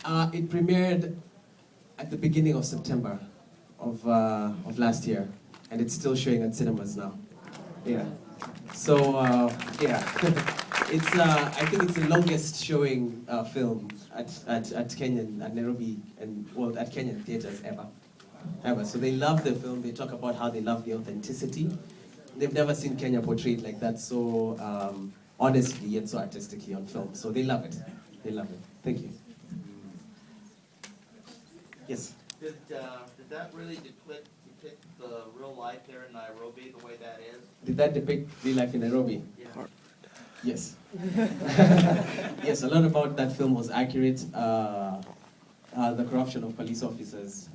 It premiered at the beginning of September of last year, and it's still showing at cinemas now. Yeah. So yeah, it's I think it's the longest showing film at Kenyan at Nairobi and well at Kenyan theaters ever. So they love the film. They talk about how they love the authenticity. They've never seen Kenya portrayed like that so honestly yet so artistically on film. So they love it. They love it. Thank you. Yes. Did that really depict the real life there in Nairobi the way that is? Did that depict real life in Nairobi? Yeah. Yes. Yes, a lot about that film was accurate. The corruption of police officers,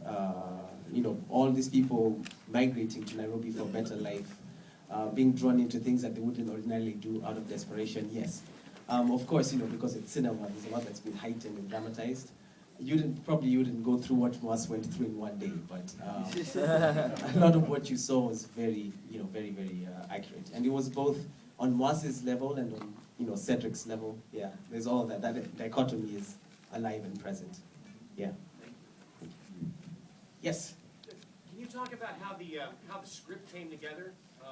all these people migrating to Nairobi for a better life, being drawn into things that they wouldn't ordinarily do out of desperation, yes. Of course, because it's cinema, there's a lot that's been heightened and dramatized. You wouldn't go through what Moas went through in one day, but a lot of what you saw was very, very accurate. And it was both on Moas's level and on, Cedric's level. Yeah, there's all that. That dichotomy is alive and present. Yeah. Yes. Can you talk about how the script came together?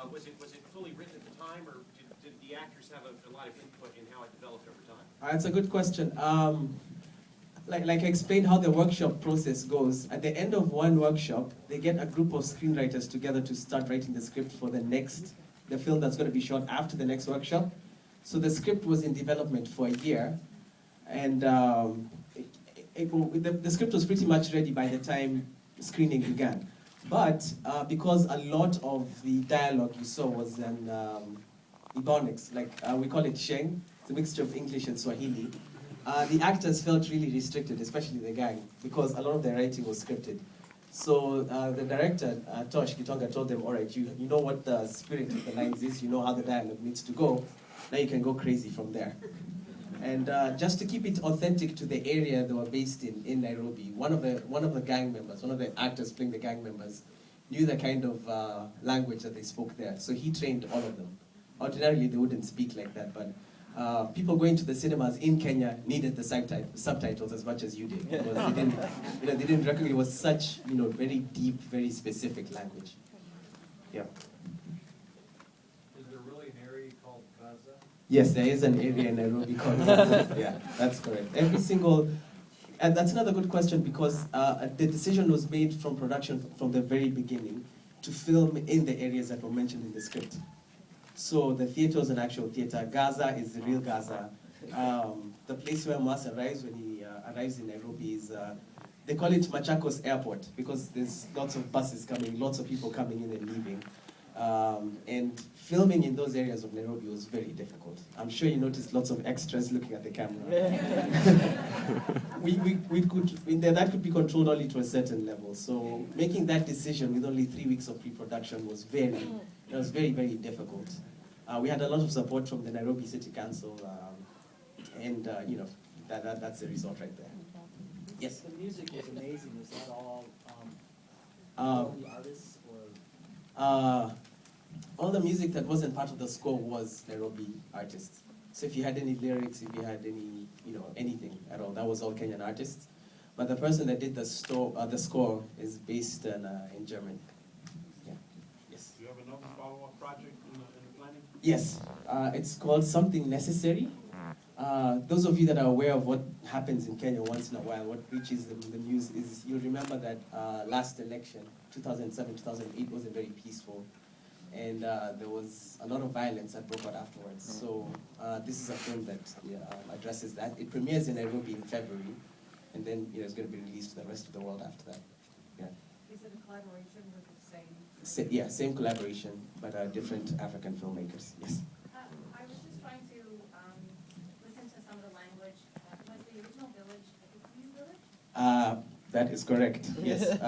Was it fully written at the time, or did the actors have a lot of input in how it developed over time? That's a good question. Like I explained how the workshop process goes. At the end of one workshop, they get a group of screenwriters together to start writing the script for the film that's going to be shot after the next workshop. So the script was in development for a year, and the script was pretty much ready by the time screening began. But because a lot of the dialogue you saw was in Ebonics, we call it Sheng, it's a mixture of English and Swahili, the actors felt really restricted, especially the gang, because a lot of their writing was scripted. So the director, Tosh Kitonga, told them, all right, you know what the spirit of the lines is, you know how the dialogue needs to go, now you can go crazy from there. And just to keep it authentic to the area they were based in Nairobi, one of the gang members, one of the actors playing the gang members, knew the kind of language that they spoke there. So he trained all of them. Ordinarily, they wouldn't speak like that, but people going to the cinemas in Kenya needed the subtitles as much as you did, because they didn't recognize it was such very deep, very specific language. Yeah. Is there really an area called Gaza? Yes, there is an area in Nairobi called Gaza. Yeah, that's correct. And that's another good question, because the decision was made from production from the very beginning to film in the areas that were mentioned in the script. So the theater was an actual theater. Gaza is the real Gaza. The place where Moas arrives when he arrives in Nairobi is, they call it Machakos Airport, because there's lots of buses coming, lots of people coming in and leaving. And filming in those areas of Nairobi was very difficult. I'm sure you noticed lots of extras looking at the camera. That could be controlled only to a certain level. So making that decision with only 3 weeks of pre-production was very, very difficult. We had a lot of support from the Nairobi City Council, and that's the result right there. Yes. The music was amazing. Was that all the artists or? All the music that wasn't part of the score was Nairobi artists. So if you had any lyrics, if you had any, anything at all, that was all Kenyan artists. But the person that did the score is based in Germany. Yeah. Yes. Do you have another follow-up project in the planning? Yes. It's called Something Necessary. Those of you that are aware of what happens in Kenya once in a while, what reaches the news is, you'll remember that last election, 2007, 2008, wasn't very peaceful. And there was a lot of violence that broke out afterwards. So this is a film that addresses that. It premieres in Nairobi in February, and then it's going to be released to the rest of the world after that. Yeah. Is it a collaboration with the same? Yeah, same collaboration, but different African filmmakers. Yes. I was just trying to listen to some of the language. Was the original village a Kikuyu village? That is correct. Yes. And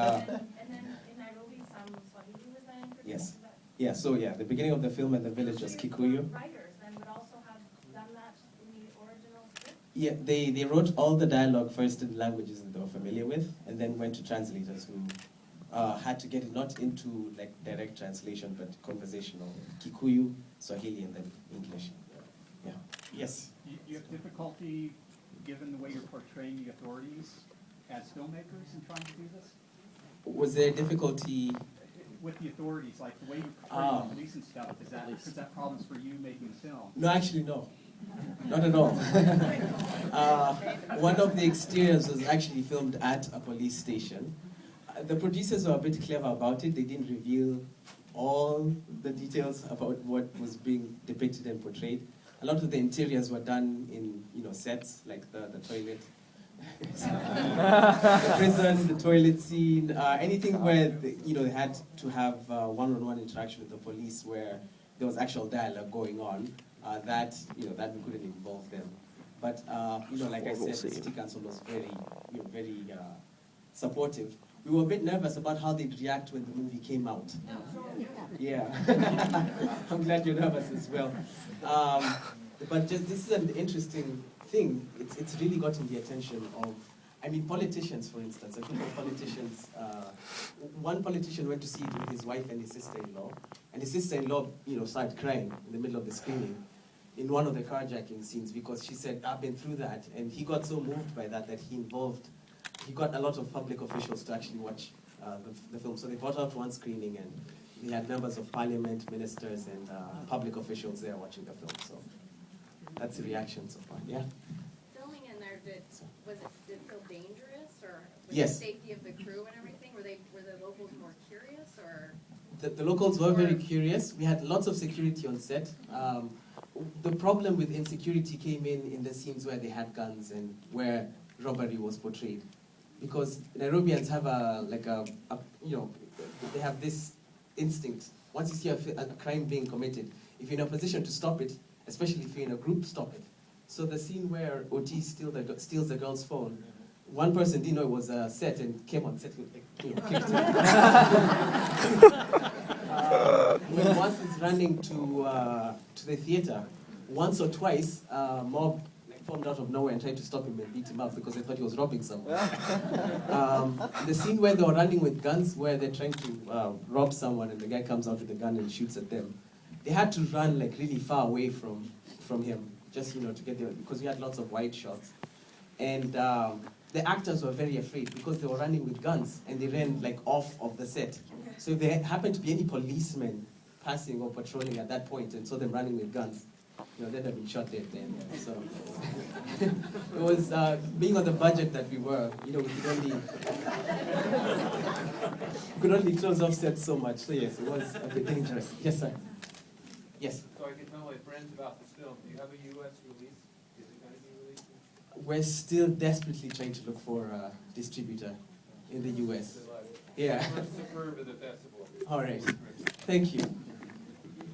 then in Nairobi, some Swahili was then introduced? Yes. Yeah, so the beginning of the film and the village was Kikuyu. Writers then would also have done that in the original script? Yeah, they wrote all the dialogue first in languages that they were familiar with, and then went to translators who had to get it not into direct translation, but conversational. Kikuyu, Swahili, and then English. Yeah. Yes? You have difficulty given the way you're portraying the authorities as filmmakers in trying to do this? Was there difficulty? With the authorities, like the way you portray the police and stuff, does that present problems for you making the film? No, actually, no. Not at all. One of the exteriors was actually filmed at a police station. The producers were a bit clever about it. They didn't reveal all the details about what was being depicted and portrayed. A lot of the interiors were done in, sets, like the toilet, the prison, the toilet scene, anything where they had to have one-on-one interaction with the police, where there was actual dialogue going on. That we couldn't involve them. But like I said, the city council was very supportive. We were a bit nervous about how they'd react when the movie came out. Yeah, I'm glad you're nervous as well. But this is an interesting thing. It's really gotten the attention of, politicians, for instance. A group of politicians. One politician went to see it with his wife and his sister-in-law, and his sister-in-law, started crying in the middle of the screening in one of the carjacking scenes, because she said, "I've been through that," and he got so moved by that he got a lot of public officials to actually watch the film. So they brought out one screening, and we had members of parliament, ministers, and public officials there watching the film. So that's the reaction so far. Yeah. Filming in there, did it feel dangerous, or with Yes. the safety of the crew and everything? Were the locals more curious, or? The locals were very curious. We had lots of security on set. The problem with insecurity came in the scenes where they had guns and where robbery was portrayed. Because Nairobians have they have this instinct. Once you see a crime being committed, if you're in a position to stop it, especially if you're in a group, stop it. So the scene where OT steals the girl's phone, one person didn't know it was a set and came on set with, kicked it. When once he's running to the theater, once or twice, mob formed out of nowhere and tried to stop him and beat him up because they thought he was robbing someone. The scene where they were running with guns, where they're trying to rob someone and the guy comes out with a gun and shoots at them, they had to run really far away from him, just to get there, because we had lots of wide shots. And the actors were very afraid because they were running with guns and they ran off of the set. So if there happened to be any policemen passing or patrolling at that point and saw them running with guns, they'd have been shot dead then. So it was being on the budget that we were, we could only close off sets so much. So yes, it was a bit dangerous. Yes, sir. Yes. So I can tell my friends about this film. Do you have a U.S. release? Is it going to be released? We're still desperately trying to look for a distributor in the U.S. Yeah. Let's superb at the festival. All right. Thank you.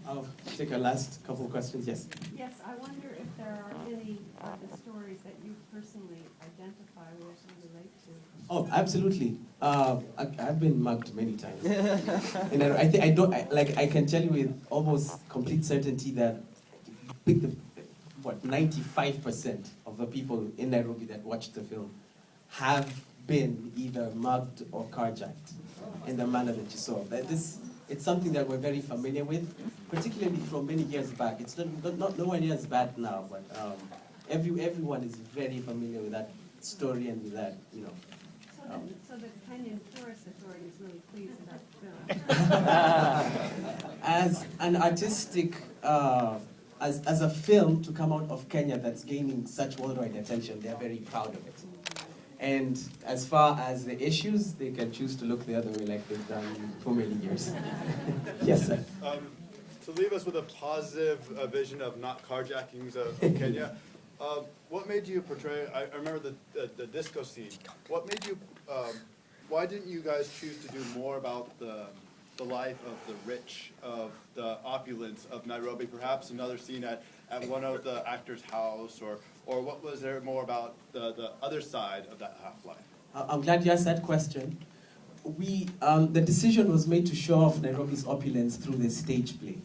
I'll take a last couple of questions. Yes. Yes, I wonder if there are any of the stories that you personally identify with and relate to. Oh, absolutely. I've been mugged many times, and I can tell you with almost complete certainty that 95% of the people in Nairobi that watched the film have been either mugged or carjacked in the manner that you saw. It's something that we're very familiar with, particularly from many years back. It's not nowhere near as bad now, but everyone is very familiar with that story and with that, So the Kenyan tourist authority is really pleased with that film. As an artistic, as a film to come out of Kenya that's gaining such worldwide attention, they're very proud of it. And as far as the issues, they can choose to look the other way like they've done for many years. Yes, sir. To leave us with a positive vision of not carjackings of Kenya, what made you portray, I remember the disco scene, what made you, why didn't you guys choose to do more about the life of the rich, of the opulence of Nairobi, perhaps another scene at one of the actors' house, or what was there more about the other side of that half-life? I'm glad you asked that question. The decision was made to show off Nairobi's opulence through the stage play.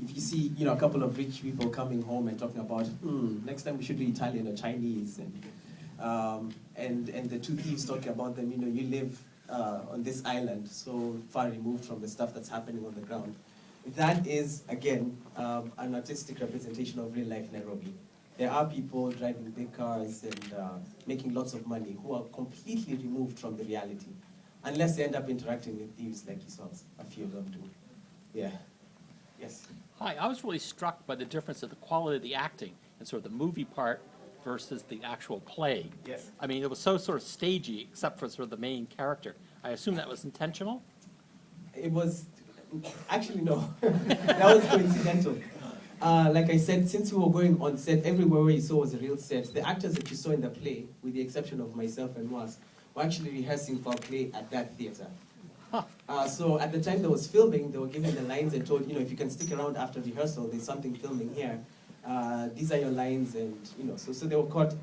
If you see, a couple of rich people coming home and talking about, next time we should do Italian or Chinese, and the two thieves talking about them, you live on this island, so far removed from the stuff that's happening on the ground. That is, again, an artistic representation of real life Nairobi. there are people driving big cars and making lots of money who are completely removed from the reality, unless they end up interacting with thieves like you saw a few of them do. Yeah. Yes. Hi, I was really struck by the difference of the quality of the acting and sort of the movie part versus the actual play. Yes. I mean, it was so sort of stagey, except for sort of the main character. I assume that was intentional? It was, actually no, that was coincidental. Like I said, since we were going on set, everywhere where you saw was a real set. The actors that you saw in the play, with the exception of myself and Moas, were actually rehearsing for a play at that theater. So at the time there was filming, they were given the lines and told, if you can stick around after rehearsal, there's something filming here. These are your lines, and so they were caught,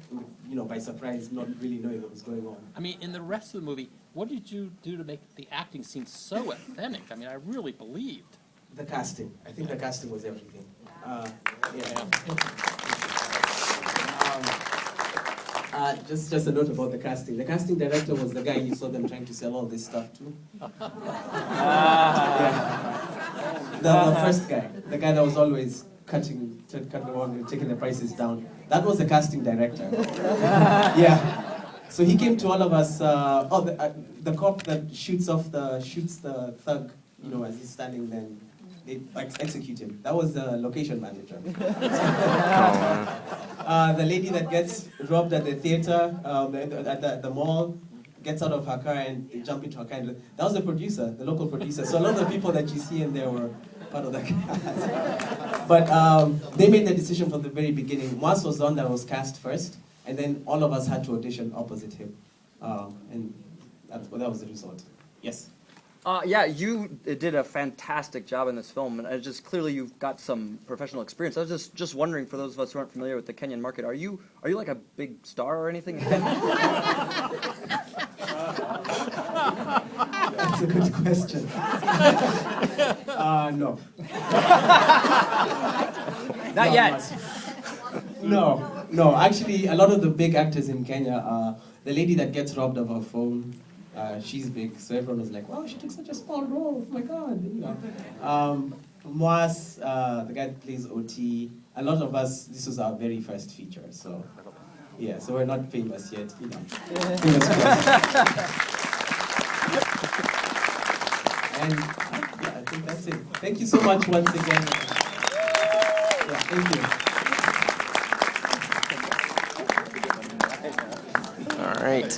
by surprise, not really knowing what was going on. I mean, in the rest of the movie, what did you do to make the acting seem so authentic? I mean, I really believed. The casting. I think the casting was everything. Just a note about the casting. The casting director was the guy you saw them trying to sell all this stuff to. The first guy. The guy that was always cutting around and taking the prices down. That was the casting director. Yeah. So he came to all of us. The cop that shoots the thug, as he's standing there. They execute him. That was the location manager. The lady that gets robbed at the theater, at the mall, gets out of her car and jumps into her car. That was the producer, the local producer. So a lot of the people that you see in there were part of the cast. But they made the decision from the very beginning. Moas was the one that was cast first, and then all of us had to audition opposite him. And that was the result. Yes? Yeah, you did a fantastic job in this film, and just clearly you've got some professional experience. I was just wondering, for those of us who aren't familiar with the Kenyan market, are you like a big star or anything? That's a good question. No. Not yet. No. Actually, a lot of the big actors in Kenya, the lady that gets robbed of her phone, she's big, so everyone was like, wow, she took such a small role, oh my God, Moas, the guy that plays OT, a lot of us, this was our very first feature, so, yeah, so we're not famous yet, Fingers crossed. And, I think that's it. Thank you so much once again. Yeah, thank you. All right.